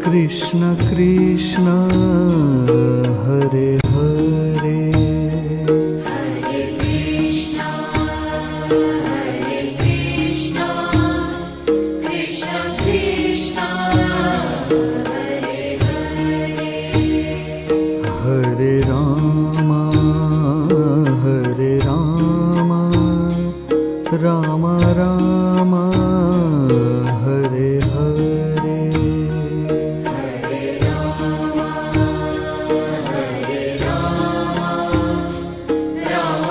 Krishna Krishna Hare Hare, Hare Krishna Krishna Krishna Hare Hare, Hare Ram Ram Ram Hare Hare, Hare Ram Ram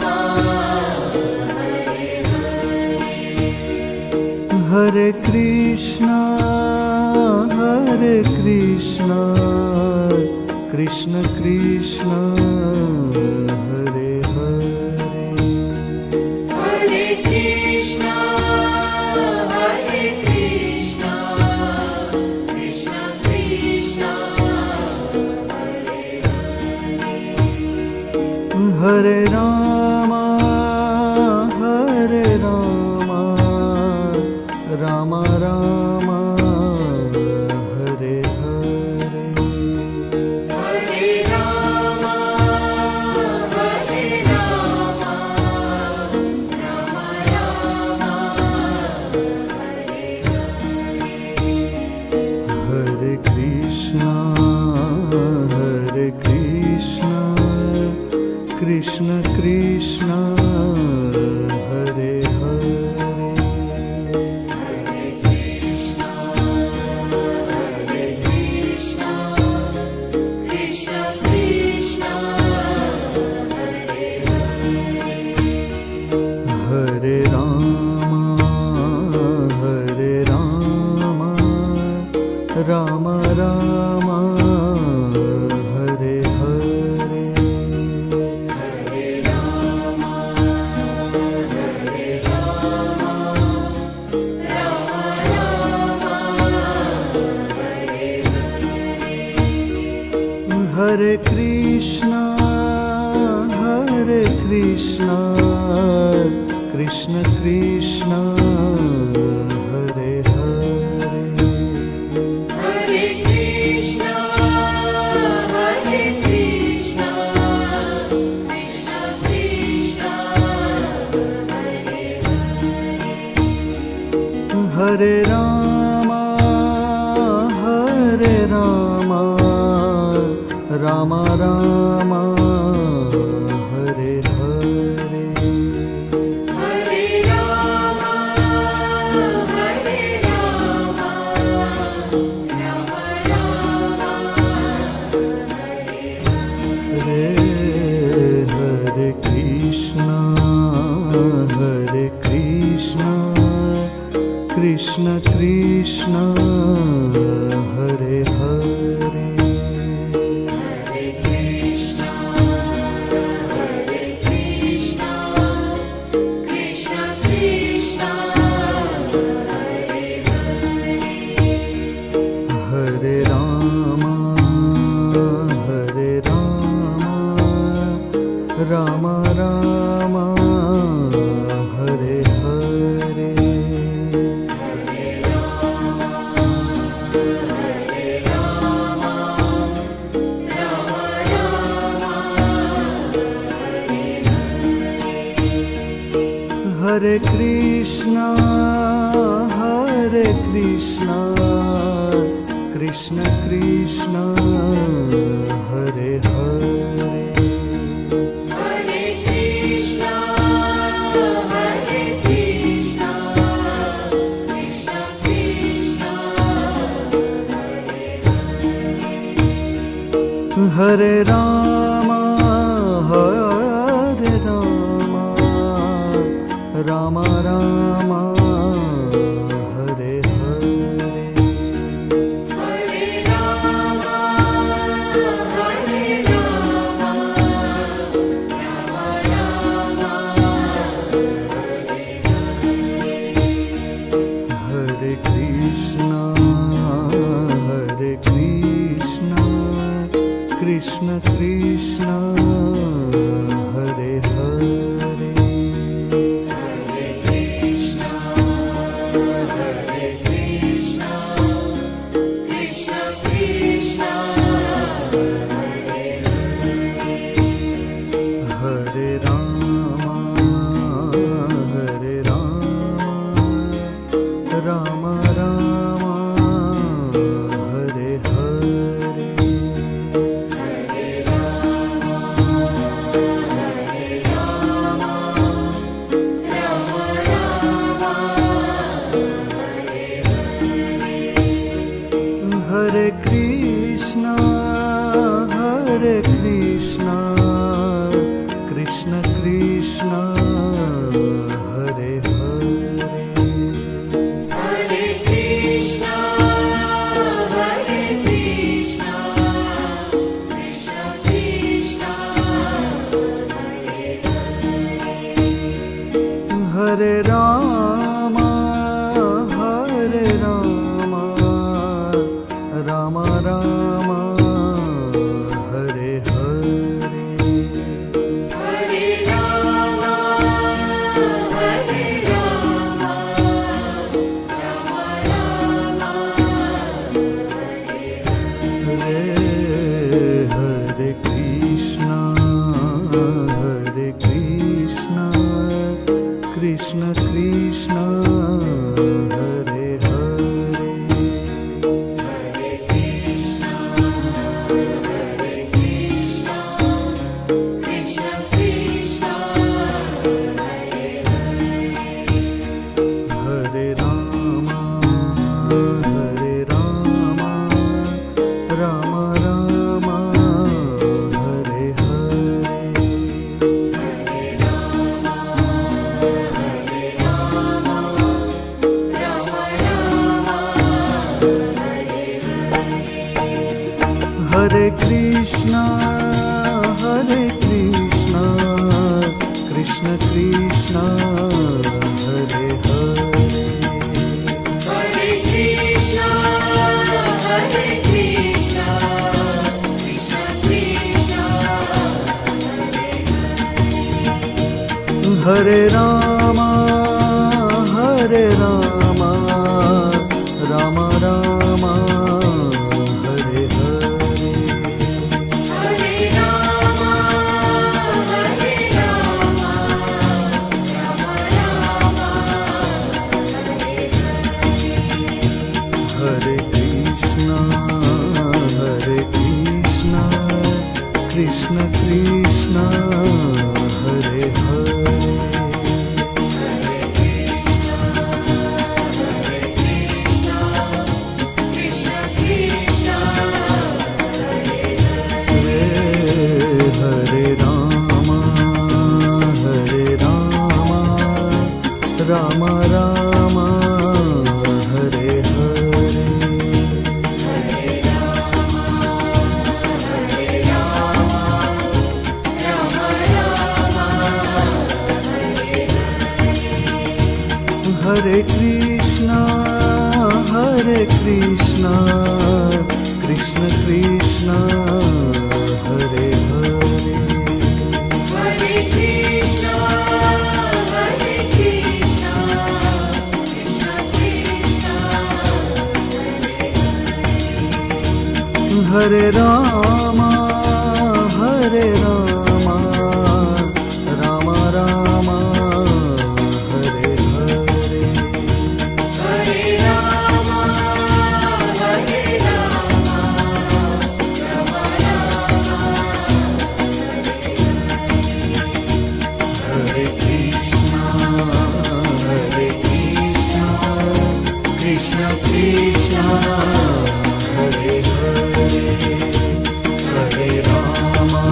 Ram Hare Hare, Hare Krishna Krishna Krishna Hare Hare, Hare Krishna Krishna Krishna Hare Hare, Hare Ram Ram Ram Hare Hare, Hare Ram Ram Ram Hare Hare, Hare Krishna Krishna Krishna Hare Hare, Hare Krishna Krishna Krishna Hare Hare, Hare Ram Ram Ram Hare Hare, Hare Ram Ram Hare Hare, Hare Krishna Krishna Krishna Hare Hare, Hare Krishna Krishna Krishna Hare Hare, Hare Ram Ram Ram Hare Hare, Hare Ram Ram Hare Hare Hare Krishna Krishna Krishna Hare Hare, Hare Krishna Krishna Krishna Hare Hare, Hare Ram Ram Ram Hare Hare, Hare Ram Ram Hare Hare, Hare Krishna Krishna Krishna Hare Hare, Hare Krishna Krishna Krishna Hare Hare, Hare Ram Ram Ram Hare Hare, Hare Ram Ram Hare Hare, Hare Krishna Krishna Krishna Hare Hare, Hare Krishna Hare Krishna, Hare Krishna, Krishna Krishna, Hare Hare. Hare Krishna, Hare Krishna, Krishna Krishna, Hare Hare. Hare Rama, Hare Rama, Rama Rama, Hare Hare. Hare Rama, Hare Rama, Rama Rama, Hare Hare. Hare Krishna, Hare Krishna, Krishna Krishna, Hare Hare. Hare Krishna, Hare Krishna, Krishna Krishna, Hare Hare. Hare Rama, Hare Rama, Rama Rama, Hare Hare. Hare Rama, Hare Rama, Rama Rama, Hare Hare. Hare Krishna, Hare Krishna, Krishna Krishna, Hare Hare. Hare Krishna, Hare Krishna, Krishna Krishna, Hare Rama, Hare Rama, Rama Rama, Hare Hare. Hare Rama, Hare Rama, Rama Rama, Hare Krishna, Hare Krishna, Krishna Krishna, Hare Hare. Krishna Krishna, Hare Rama, Hare Rama, Rama Rama, Hare Hare. Hare Krishna, Hare Krishna, Krishna Krishna, Hare Hare. Hare Krishna, Hare Krishna, Krishna Krishna, Hare Rama, Hare Rama, Rama Rama, Hare Hare. Hare Rama, Hare Rama, Rama Rama, Hare Krishna, Hare Krishna, Krishna Krishna, Hare Hare. Hare Rama,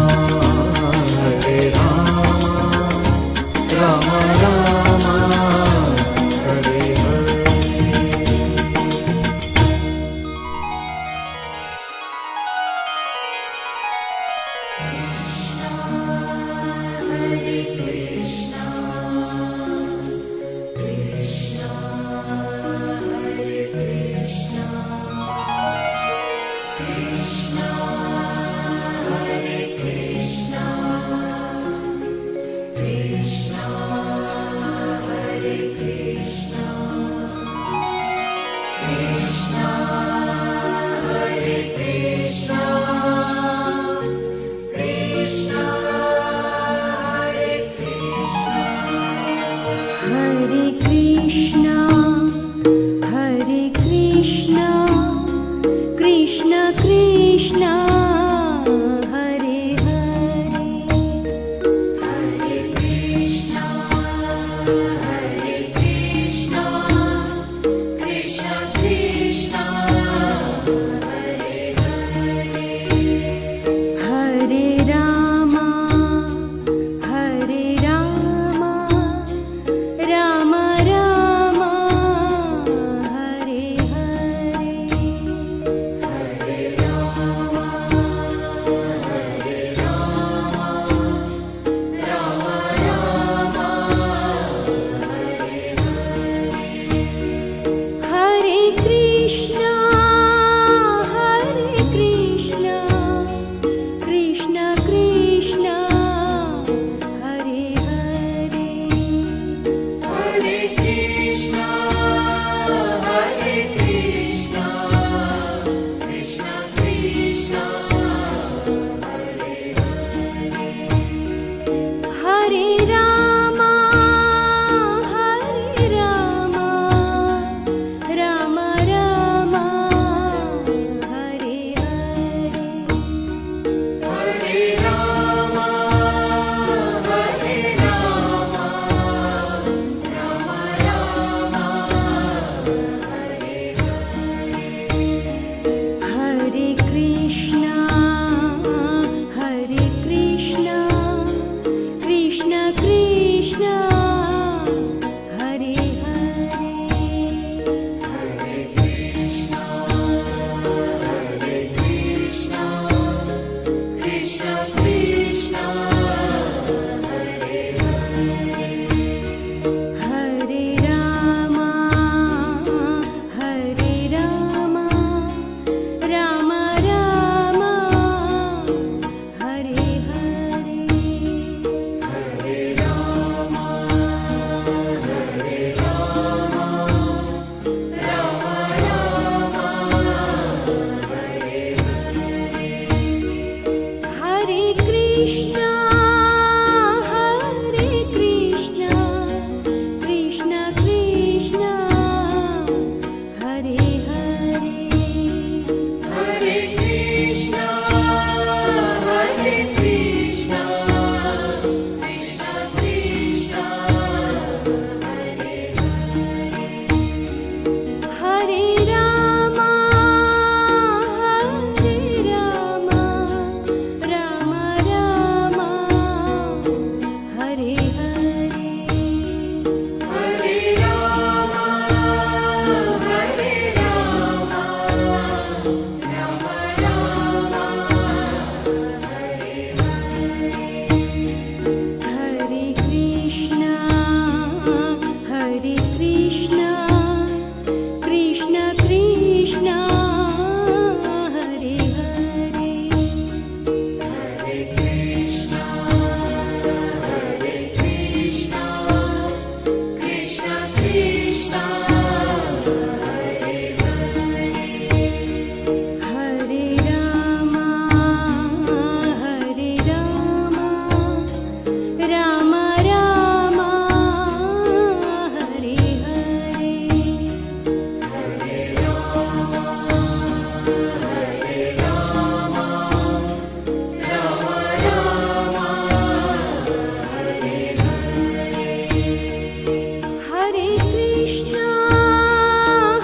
Hare Krishna,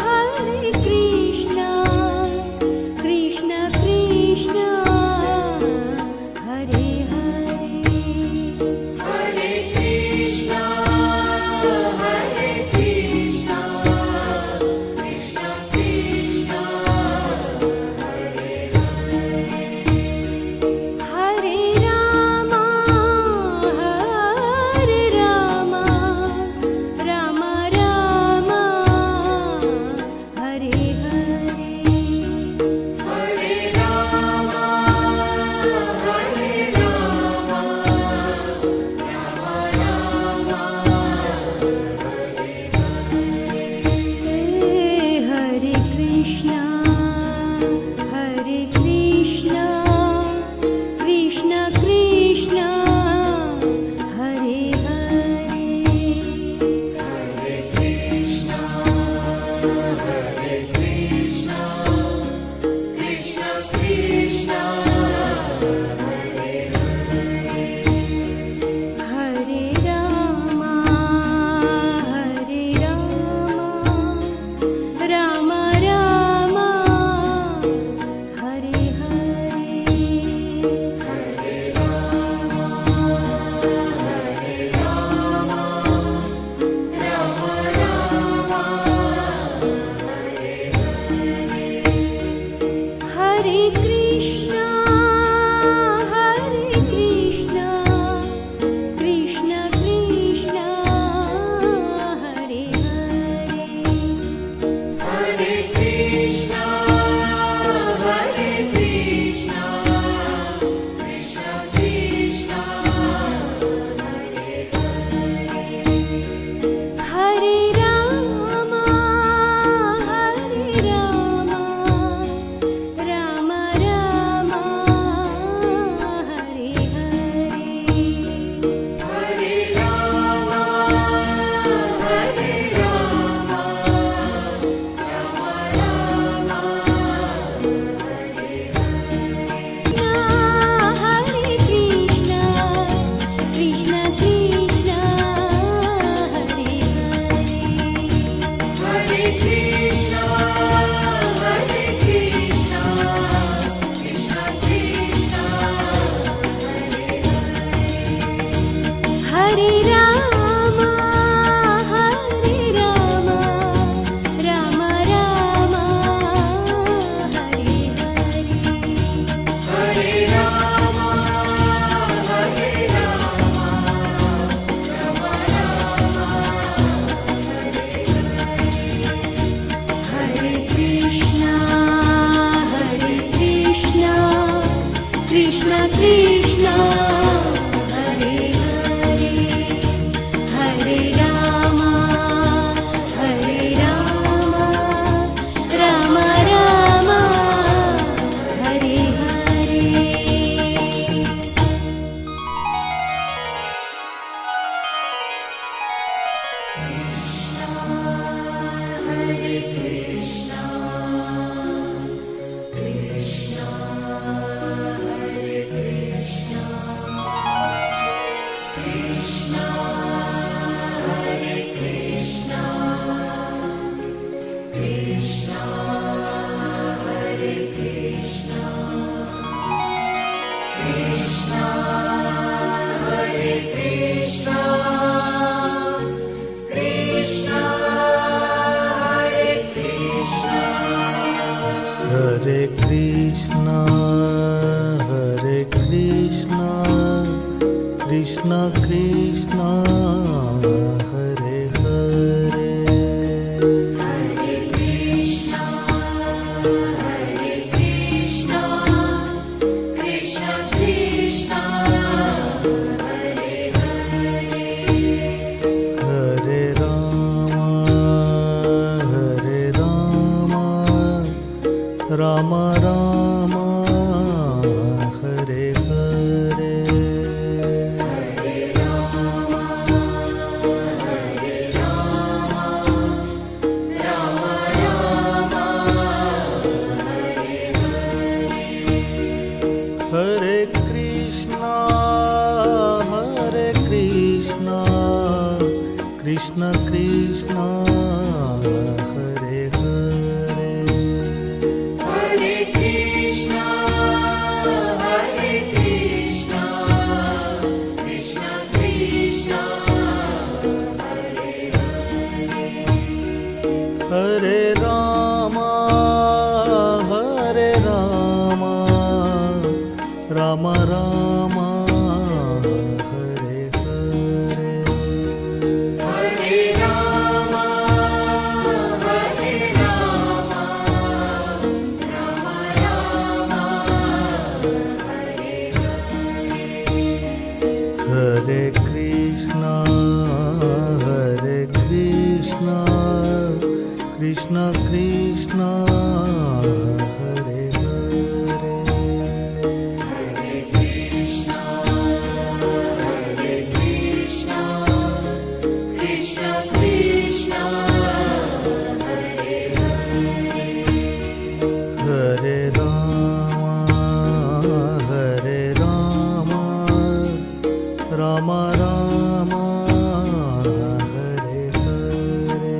Hare Krishna, Krishna Krishna, Hare Hare. Hare Krishna, Hare Krishna, Krishna Krishna, Hare Hare. Hare Rama, Hare Rama, Rama Rama, Hare Hare. Hare Rama, Hare Rama, Rama Rama, Hare Krishna Krishna Hare Hare Hare Krishna, Hare Krishna, Krishna Krishna, Hare Hare. Hare Ram Ram Ram Hare Hare Hare Rama, Hare Rama, Rama Rama, Hare Hare. Hare Krishna Krishna Krishna Hare Hare Hare Krishna, Hare Krishna, Krishna Krishna, Hare Hare. Hare Ram Ram Ram Hare Hare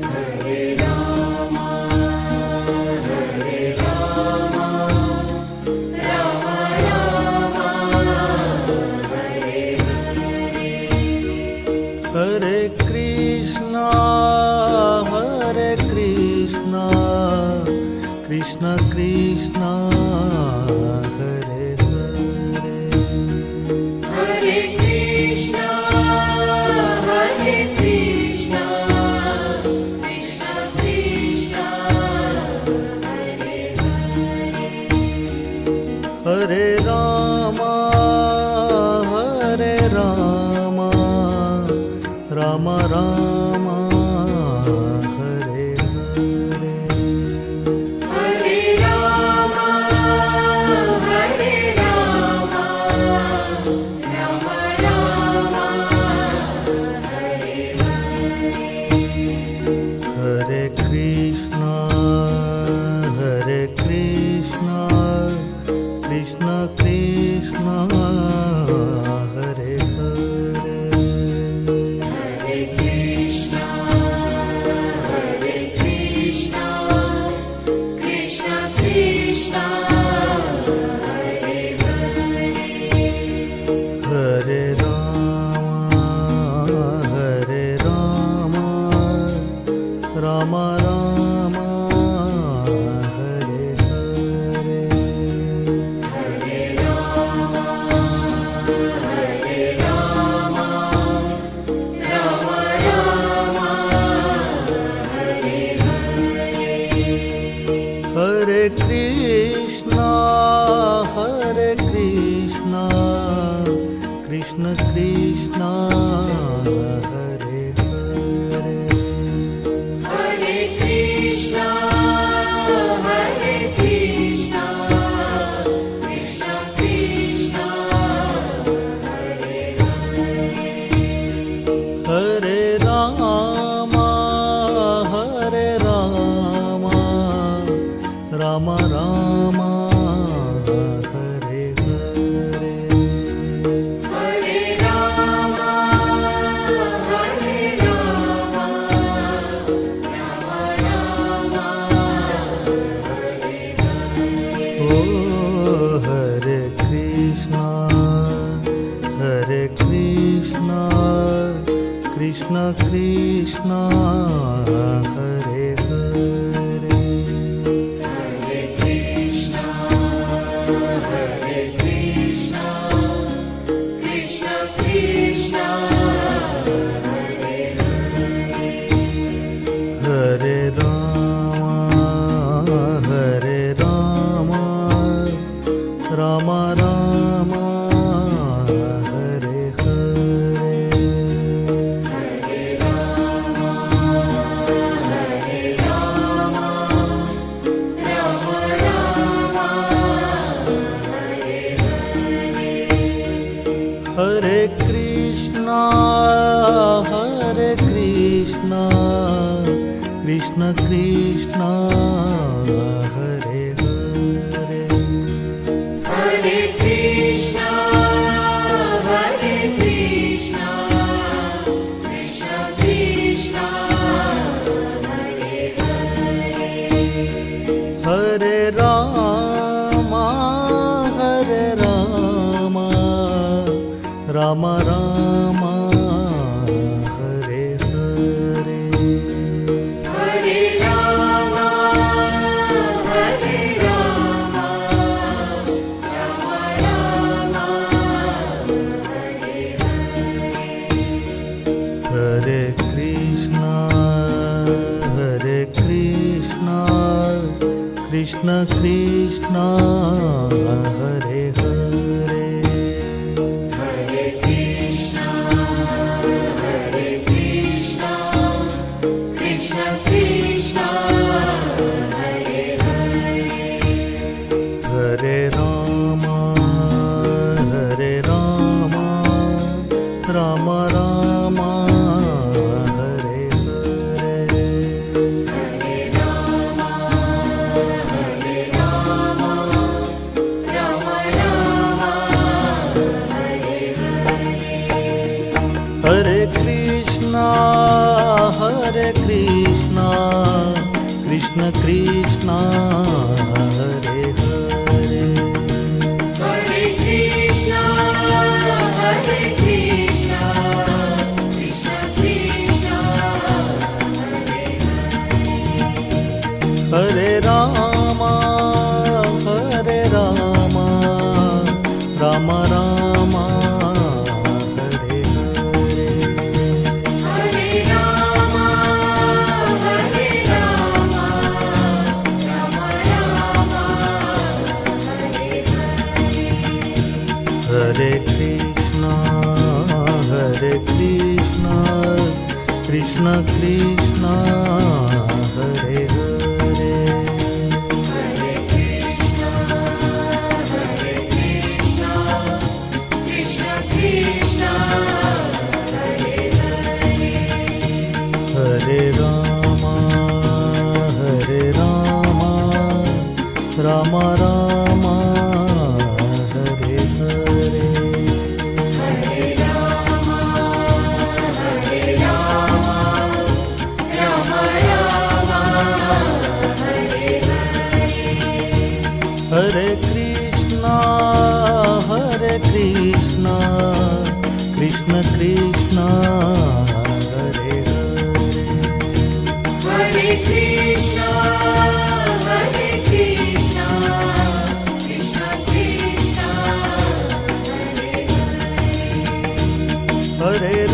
Hare Rama, Hare Rama, Rama Rama, Hare Hare. Hare Krishna Krishna Krishna Hare Hare Hare Krishna, Hare Krishna, Krishna Krishna, Hare Hare. Hare Ram Ram Ram Hare Hare Hare Rama, Hare Rama, Rama Rama, Hare Hare. Hare Krishna Krishna Krishna Hare Hare Hare Krishna, Hare Krishna, Krishna Krishna, Hare Hare. Hare Ram Ram Ram Hare Hare Hare Rama, Hare Rama, Rama Rama, Hare Hare. Hare Krishna Krishna Krishna Hare Hare Hare Krishna, Hare Krishna, Krishna Krishna, Hare Hare. Hare Ram Ram Ram Hare Hare Hare Rama, Hare Rama, Rama Rama, Hare Hare. O Hare Krishna Krishna Krishna Hare Hare Hare Krishna, Hare Krishna, Krishna Krishna, Hare Hare. Hare Ram Ram Ram Hare Hare Hare Rama, Hare Rama, Rama Rama, Hare Hare. Hare Krishna Krishna Krishna Hare Hare Hare Krishna, Hare Krishna, Krishna Hare Rama Ram Ram Hare Hare Hare Ram Ram Ram Hare Hare Krishna Krishna Krishna Hare Hare Hare Krishna Krishna Krishna Hare Hare Hare Ram Ram Ram Hare Hare Hare Ram Ram Ram Hare Hare Krishna Krishna Krishna Hare Hare Hare Krishna Krishna Krishna Hare Ram Ram Ram Hare Hare Hare Ram Ram Ram Hare Hare Krishna Krishna Krishna Hare Hare Hare Krishna Krishna Krishna Hare Hare Ram Ram Ram Hare Hare Hare Ram Ram Ram Hare Hare Krishna Krishna Krishna Hare Hare Hare Krishna Krishna Krishna Hare Hare